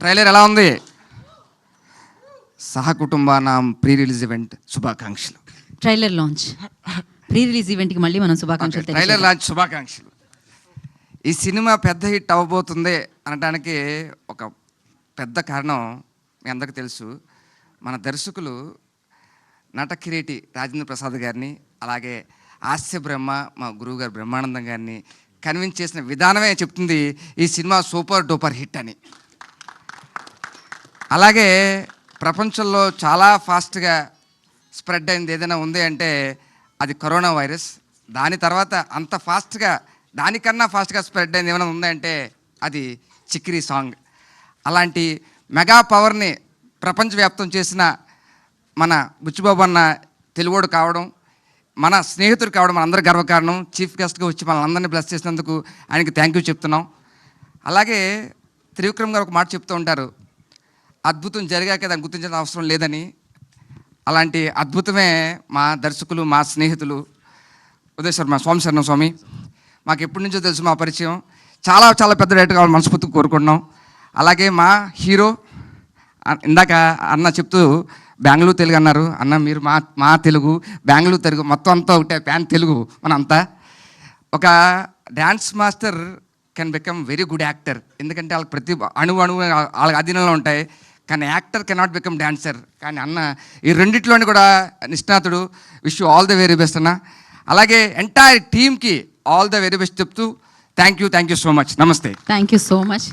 Trailer ఎలా ఉంది? సహకుటుంబానాం pre release event శుభాకాంక్షలు. ట్రైలర్ లాంచ్, ప్రీ రిలీజ్ ఈవెంట్కి మళ్ళీ మనం శుభాకాంక్షలు. ట్రైలర్ లాంచ్ శుభాకాంక్షలు. ఈ సినిమా పెద్ద హిట్ అవ్వబోతుంది అనడానికి ఒక పెద్ద కారణం మీ అందరికీ తెలుసు. మన దర్శకులు నటకిరీటి రాజేంద్ర ప్రసాద్ గారిని, అలాగే హాస్య బ్రహ్మ మా గురువు గారు బ్రహ్మానందం గారిని కన్విన్స్ చేసిన విధానమే చెప్తుంది ఈ సినిమా సూపర్ డూపర్ హిట్ అని. అలాగే ప్రపంచంలో చాలా ఫాస్ట్గా స్ప్రెడ్ అయింది ఏదైనా ఉంది అంటే అది కరోనా వైరస్. దాని తర్వాత అంత ఫాస్ట్గా, దానికన్నా ఫాస్ట్గా స్ప్రెడ్ అయింది ఏమైనా ఉందంటే అది చిక్కిరి సాంగ్. అలాంటి మెగా పవర్ని ప్రపంచవ్యాప్తం చేసిన మన బుచ్చిబాబు అన్న తెలుగోడు కావడం, మన స్నేహితుడు కావడం మనందరి గర్వకారణం. చీఫ్ గెస్ట్గా వచ్చి మనందరినీ బ్లెస్ చేసినందుకు ఆయనకి థ్యాంక్ యూ చెప్తున్నాం. అలాగే త్రివిక్రమ్ గారు ఒక మాట చెప్తూ ఉంటారు, అద్భుతం జరిగాక దాన్ని గుర్తించాల్సిన అవసరం లేదని. అలాంటి అద్భుతమే మా దర్శకులు, మా స్నేహితులు ఉదయశర్మ సోమశరణం స్వామి. మాకు ఎప్పటి నుంచో తెలుసు మా పరిచయం. చాలా చాలా పెద్ద డైరెక్టర్ కావాలని మనస్ఫూర్తిగా కోరుకుంటున్నాం. అలాగే మా హీరో, ఇందాక అన్న చెప్తూ బెంగళూరు తెలుగు అన్నారు. అన్న మీరు మా తెలుగు, బెంగళూరు తెలుగు మొత్తం అంతా ఒకటే, ప్యాన్ తెలుగు మనంతా. ఒక dance master can become very good actor, ఎందుకంటే వాళ్ళకి ప్రతి అణువు వాళ్ళకి అధీనంలో ఉంటాయి. కానీ యాక్టర్ కెనాట్ బికమ్ డాన్సర్. కానీ అన్న ఈ రెండిట్లోని కూడా నిష్ణాతుడు. Wish you all the very best అన్న. అలాగే ఎంటైర్ టీమ్కి ఆల్ ద వెరీ బెస్ట్ చెప్తూ థ్యాంక్ యూ సో మచ్. నమస్తే. Thank you so much.